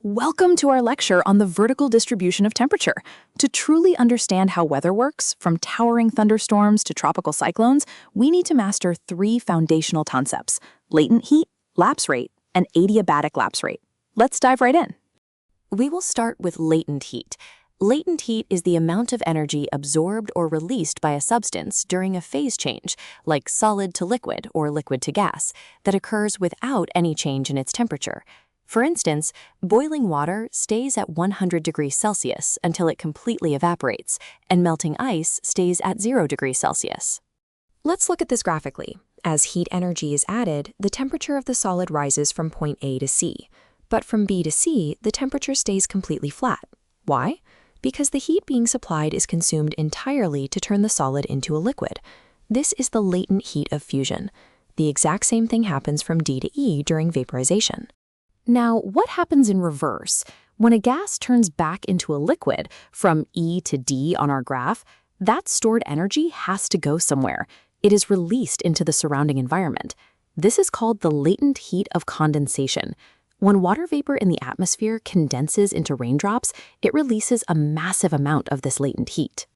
Welcome to our lecture on the vertical distribution of temperature. To truly understand how weather works, from towering thunderstorms to tropical cyclones, we need to master three foundational concepts: latent heat, lapse rate, and adiabatic lapse rate. Let's dive right in. We will start with latent heat. Latent heat is the amount of energy absorbed or released by a substance during a phase change, like solid to liquid or liquid to gas, that occurs without any change in its temperature. For instance, boiling water stays at 100 degrees Celsius until it completely evaporates, and melting ice stays at 0 degrees Celsius. Let's look at this graphically. As heat energy is added, the temperature of the solid rises from point A to C. But from B to C, the temperature stays completely flat. Why? Because the heat being supplied is consumed entirely to turn the solid into a liquid. This is the latent heat of fusion. The exact same thing happens from D to E during vaporization. Now, what happens in reverse? When a gas turns back into a liquid, from E to D on our graph, that stored energy has to go somewhere. It is released into the surrounding environment. This is called the latent heat of condensation. When water vapor in the atmosphere condenses into raindrops, it releases a massive amount of this latent heat.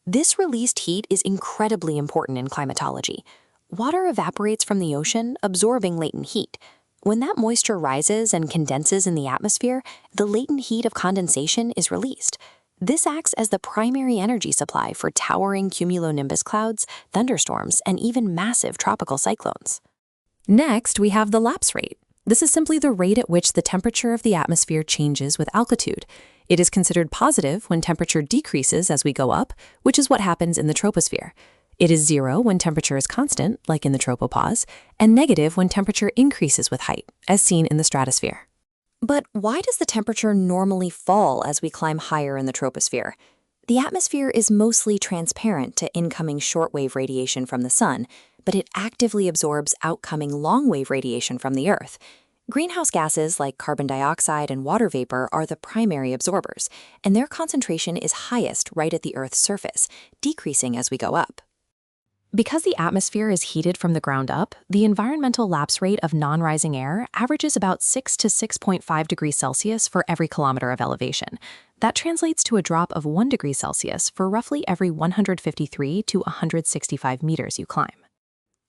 This released heat is incredibly important in climatology. Water evaporates from the ocean, absorbing latent heat. When that moisture rises and condenses in the atmosphere, the latent heat of condensation is released. This acts as the primary energy supply for towering cumulonimbus clouds, thunderstorms, and even massive tropical cyclones. Next, we have the lapse rate. This is simply the rate at which the temperature of the atmosphere changes with altitude. It is considered positive when temperature decreases as we go up, which is what happens in the troposphere. It is 0 when temperature is constant, like in the tropopause, and negative when temperature increases with height, as seen in the stratosphere. But why does the temperature normally fall as we climb higher in the troposphere? The atmosphere is mostly transparent to incoming shortwave radiation from the sun, but it actively absorbs outcoming long-wave radiation from the Earth. Greenhouse gases like carbon dioxide and water vapor are the primary absorbers, and their concentration is highest right at the Earth's surface, decreasing as we go up. Because the atmosphere is heated from the ground up, the environmental lapse rate of non-rising air averages about 6 to 6.5 degrees Celsius for every kilometer of elevation. That translates to a drop of 1 degree Celsius for roughly every 153 to 165 meters you climb.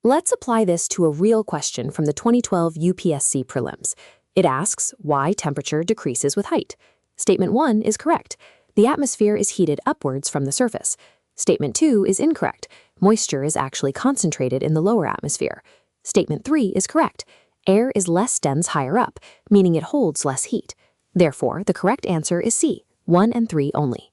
Let's apply this to a real question from the 2012 UPSC prelims. It asks why temperature decreases with height. Statement 1 is correct. The atmosphere is heated upwards from the surface. Statement 2 is incorrect. Moisture is actually concentrated in the lower atmosphere. Statement 3 is correct. Air is less dense higher up, meaning it holds less heat. Therefore, the correct answer is C, 1 and 3 only.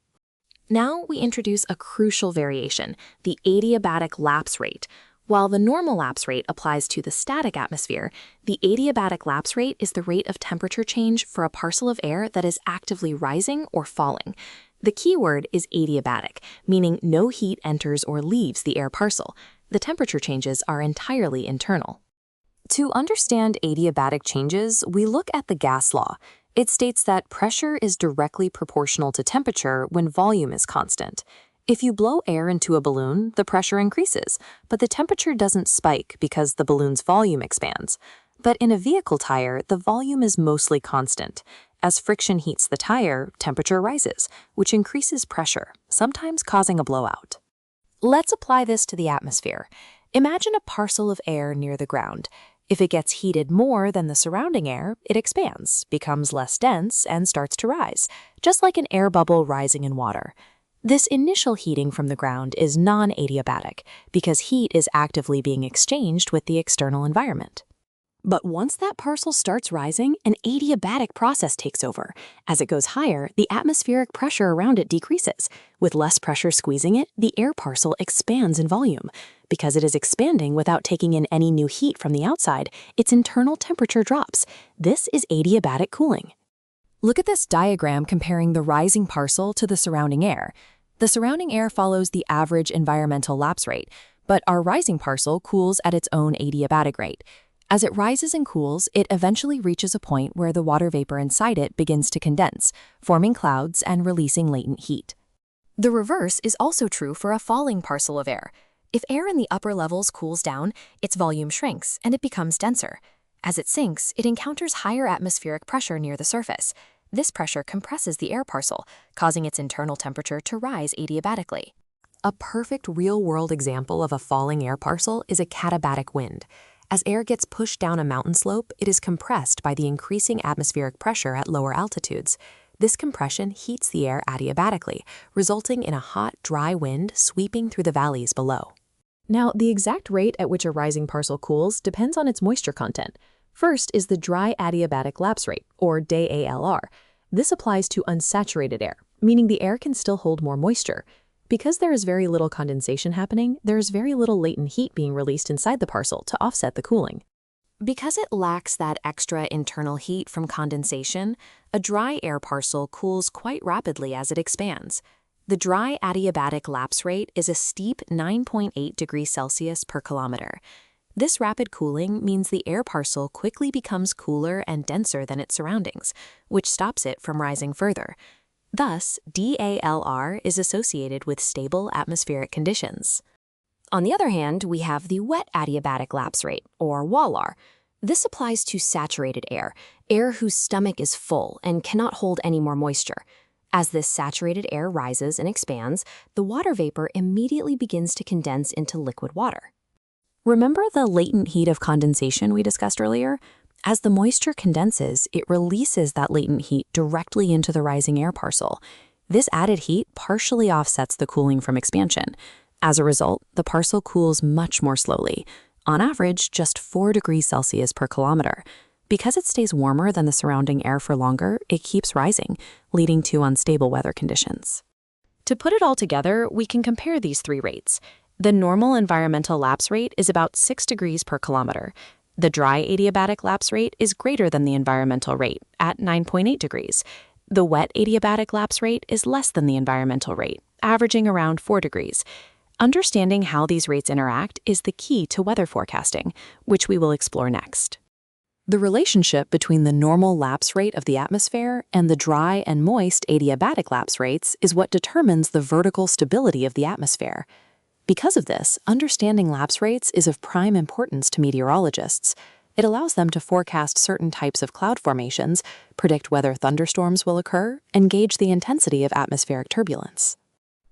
Now we introduce a crucial variation, the adiabatic lapse rate. While the normal lapse rate applies to the static atmosphere, the adiabatic lapse rate is the rate of temperature change for a parcel of air that is actively rising or falling. The key word is adiabatic, meaning no heat enters or leaves the air parcel. The temperature changes are entirely internal. To understand adiabatic changes, we look at the gas law. It states that pressure is directly proportional to temperature when volume is constant. If you blow air into a balloon, the pressure increases, but the temperature doesn't spike because the balloon's volume expands. But in a vehicle tire, the volume is mostly constant. As friction heats the tire, temperature rises, which increases pressure, sometimes causing a blowout. Let's apply this to the atmosphere. Imagine a parcel of air near the ground. If it gets heated more than the surrounding air, it expands, becomes less dense, and starts to rise, just like an air bubble rising in water. This initial heating from the ground is non-adiabatic because heat is actively being exchanged with the external environment. But once that parcel starts rising, an adiabatic process takes over. As it goes higher, the atmospheric pressure around it decreases. With less pressure squeezing it, the air parcel expands in volume. Because it is expanding without taking in any new heat from the outside, its internal temperature drops. This is adiabatic cooling. Look at this diagram comparing the rising parcel to the surrounding air. The surrounding air follows the average environmental lapse rate, but our rising parcel cools at its own adiabatic rate. As it rises and cools, it eventually reaches a point where the water vapor inside it begins to condense, forming clouds and releasing latent heat. The reverse is also true for a falling parcel of air. If air in the upper levels cools down, its volume shrinks and it becomes denser. As it sinks, it encounters higher atmospheric pressure near the surface. This pressure compresses the air parcel, causing its internal temperature to rise adiabatically. A perfect real-world example of a falling air parcel is a katabatic wind. As air gets pushed down a mountain slope, it is compressed by the increasing atmospheric pressure at lower altitudes. This compression heats the air adiabatically, resulting in a hot, dry wind sweeping through the valleys below. Now, the exact rate at which a rising parcel cools depends on its moisture content. First is the dry adiabatic lapse rate, or DALR. This applies to unsaturated air, meaning the air can still hold more moisture. Because there is very little condensation happening, there is very little latent heat being released inside the parcel to offset the cooling. Because it lacks that extra internal heat from condensation, a dry air parcel cools quite rapidly as it expands. The dry adiabatic lapse rate is a steep 9.8 degrees Celsius per kilometer. This rapid cooling means the air parcel quickly becomes cooler and denser than its surroundings, which stops it from rising further. Thus, DALR is associated with stable atmospheric conditions. On the other hand, we have the wet adiabatic lapse rate, or WALR. This applies to saturated air, air whose stomach is full and cannot hold any more moisture. As this saturated air rises and expands, the water vapor immediately begins to condense into liquid water. Remember the latent heat of condensation we discussed earlier? As the moisture condenses, it releases that latent heat directly into the rising air parcel. This added heat partially offsets the cooling from expansion. As a result, the parcel cools much more slowly, on average just 4 degrees Celsius per kilometer. Because it stays warmer than the surrounding air for longer, it keeps rising, leading to unstable weather conditions. To put it all together, we can compare these three rates. The normal environmental lapse rate is about 6 degrees per kilometer. The dry adiabatic lapse rate is greater than the environmental rate, at 9.8 degrees. The wet adiabatic lapse rate is less than the environmental rate, averaging around 4 degrees. Understanding how these rates interact is the key to weather forecasting, which we will explore next. The relationship between the normal lapse rate of the atmosphere and the dry and moist adiabatic lapse rates is what determines the vertical stability of the atmosphere. Because of this, understanding lapse rates is of prime importance to meteorologists. It allows them to forecast certain types of cloud formations, predict whether thunderstorms will occur, and gauge the intensity of atmospheric turbulence.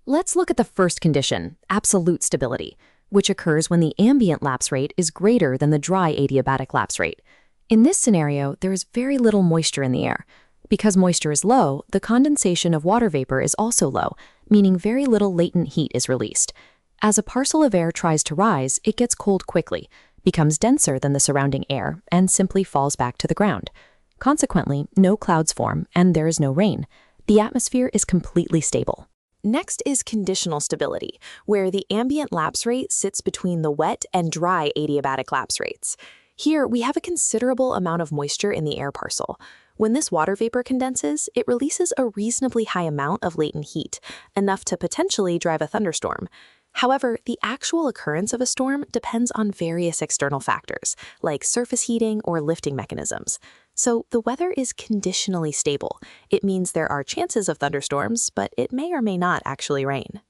Let's look at the first condition, absolute stability, which occurs when the ambient lapse rate is greater than the dry adiabatic lapse rate. In this scenario, there is very little moisture in the air. Because moisture is low, the condensation of water vapor is also low, meaning very little latent heat is released. As a parcel of air tries to rise, it gets cold quickly, becomes denser than the surrounding air, and simply falls back to the ground. Consequently, no clouds form, and there is no rain. The atmosphere is completely stable. Next is conditional stability, where the ambient lapse rate sits between the wet and dry adiabatic lapse rates. Here, we have a considerable amount of moisture in the air parcel. When this water vapor condenses, it releases a reasonably high amount of latent heat, enough to potentially drive a thunderstorm. However, the actual occurrence of a storm depends on various external factors, like surface heating or lifting mechanisms. So the weather is conditionally stable. It means there are chances of thunderstorms, but it may or may not actually rain.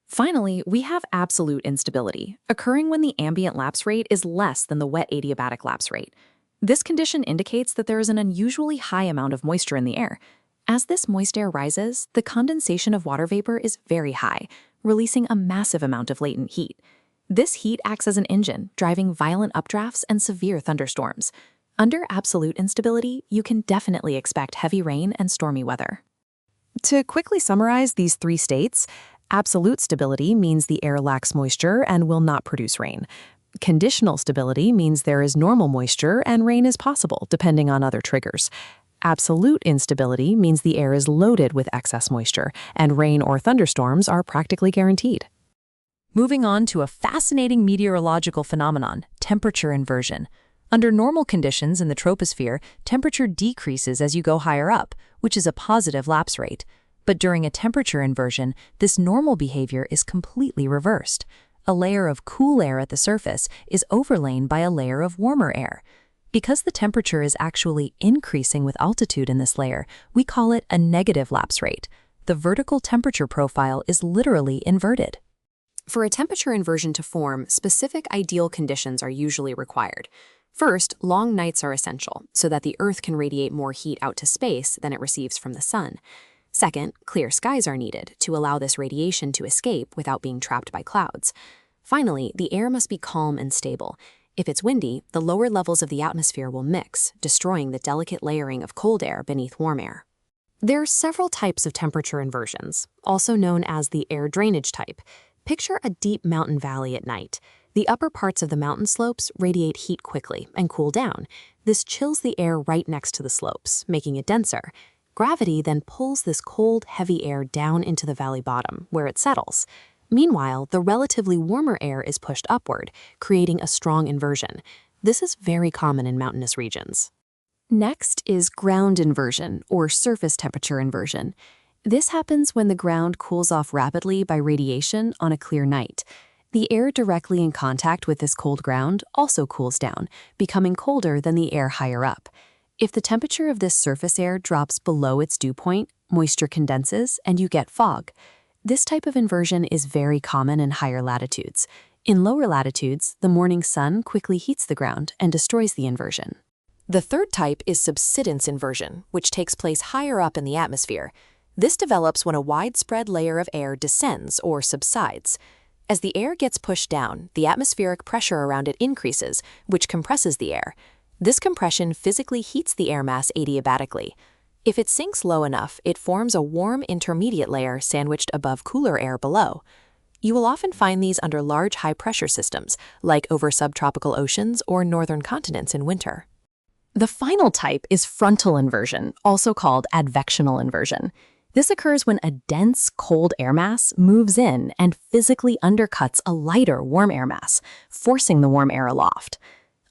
Finally, we have absolute instability, occurring when the ambient lapse rate is less than the wet adiabatic lapse rate. This condition indicates that there is an unusually high amount of moisture in the air. As this moist air rises, the condensation of water vapor is very high, releasing a massive amount of latent heat. This heat acts as an engine, driving violent updrafts and severe thunderstorms. Under absolute instability, you can definitely expect heavy rain and stormy weather. To quickly summarize these three states, absolute stability means the air lacks moisture and will not produce rain. Conditional stability means there is normal moisture and rain is possible, depending on other triggers. Absolute instability means the air is loaded with excess moisture, and rain or thunderstorms are practically guaranteed. Moving on to a fascinating meteorological phenomenon, temperature inversion. Under normal conditions in the troposphere, temperature decreases as you go higher up, which is a positive lapse rate. But during a temperature inversion, this normal behavior is completely reversed. A layer of cool air at the surface is overlain by a layer of warmer air. Because the temperature is actually increasing with altitude in this layer, we call it a negative lapse rate. The vertical temperature profile is literally inverted. For a temperature inversion to form, specific ideal conditions are usually required. First, long nights are essential so that the Earth can radiate more heat out to space than it receives from the sun. Second, clear skies are needed to allow this radiation to escape without being trapped by clouds. Finally, the air must be calm and stable. If it's windy, the lower levels of the atmosphere will mix, destroying the delicate layering of cold air beneath warm air. There are several types of temperature inversions, also known as the air drainage type. Picture a deep mountain valley at night. The upper parts of the mountain slopes radiate heat quickly and cool down. This chills the air right next to the slopes, making it denser. Gravity then pulls this cold, heavy air down into the valley bottom, where it settles. Meanwhile, the relatively warmer air is pushed upward, creating a strong inversion. This is very common in mountainous regions. Next is ground inversion, or surface temperature inversion. This happens when the ground cools off rapidly by radiation on a clear night. The air directly in contact with this cold ground also cools down, becoming colder than the air higher up. If the temperature of this surface air drops below its dew point, moisture condenses and you get fog. This type of inversion is very common in higher latitudes. In lower latitudes, the morning sun quickly heats the ground and destroys the inversion. The third type is subsidence inversion, which takes place higher up in the atmosphere. This develops when a widespread layer of air descends or subsides. As the air gets pushed down, the atmospheric pressure around it increases, which compresses the air. This compression physically heats the air mass adiabatically. If it sinks low enough, it forms a warm intermediate layer sandwiched above cooler air below. You will often find these under large high-pressure systems, like over subtropical oceans or northern continents in winter. The final type is frontal inversion, also called advectional inversion. This occurs when a dense, cold air mass moves in and physically undercuts a lighter, warm air mass, forcing the warm air aloft.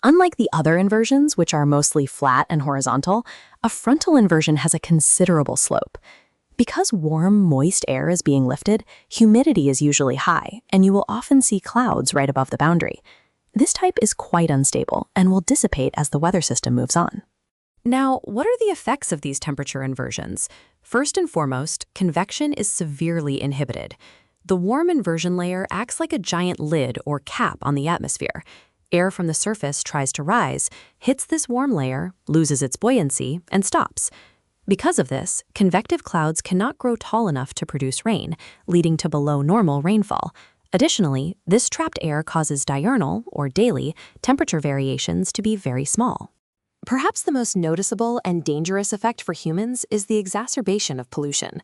Unlike the other inversions, which are mostly flat and horizontal, a frontal inversion has a considerable slope. Because warm, moist air is being lifted, humidity is usually high, and you will often see clouds right above the boundary. This type is quite unstable and will dissipate as the weather system moves on. Now, what are the effects of these temperature inversions? First and foremost, convection is severely inhibited. The warm inversion layer acts like a giant lid or cap on the atmosphere. Air from the surface tries to rise, hits this warm layer, loses its buoyancy, and stops. Because of this, convective clouds cannot grow tall enough to produce rain, leading to below normal rainfall. Additionally, this trapped air causes diurnal, or daily, temperature variations to be very small. Perhaps the most noticeable and dangerous effect for humans is the exacerbation of pollution.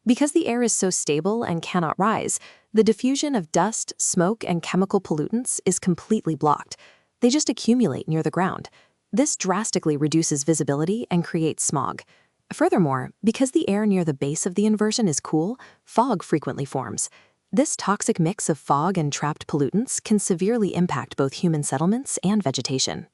Because the air is so stable and cannot rise, the diffusion of dust, smoke, and chemical pollutants is completely blocked. They just accumulate near the ground. This drastically reduces visibility and creates smog. Furthermore, because the air near the base of the inversion is cool, fog frequently forms. This toxic mix of fog and trapped pollutants can severely impact both human settlements and vegetation.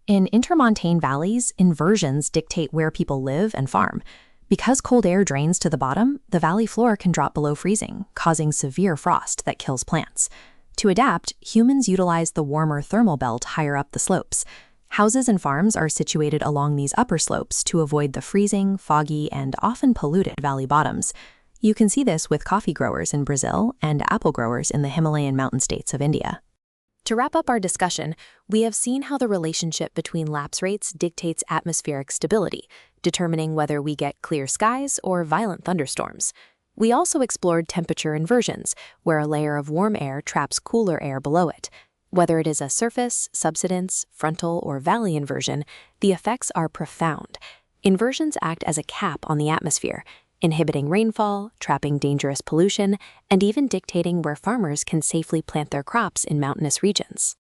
In intermontane valleys, inversions dictate where people live and farm. Because cold air drains to the bottom, the valley floor can drop below freezing, causing severe frost that kills plants. To adapt, humans utilize the warmer thermal belt higher up the slopes. Houses and farms are situated along these upper slopes to avoid the freezing, foggy, and often polluted valley bottoms. You can see this with coffee growers in Brazil and apple growers in the Himalayan mountain states of India. To wrap up our discussion, we have seen how the relationship between lapse rates dictates atmospheric stability, determining whether we get clear skies or violent thunderstorms. We also explored temperature inversions, where a layer of warm air traps cooler air below it. Whether it is a surface, subsidence, frontal, or valley inversion, the effects are profound. Inversions act as a cap on the atmosphere, inhibiting rainfall, trapping dangerous pollution, and even dictating where farmers can safely plant their crops in mountainous regions.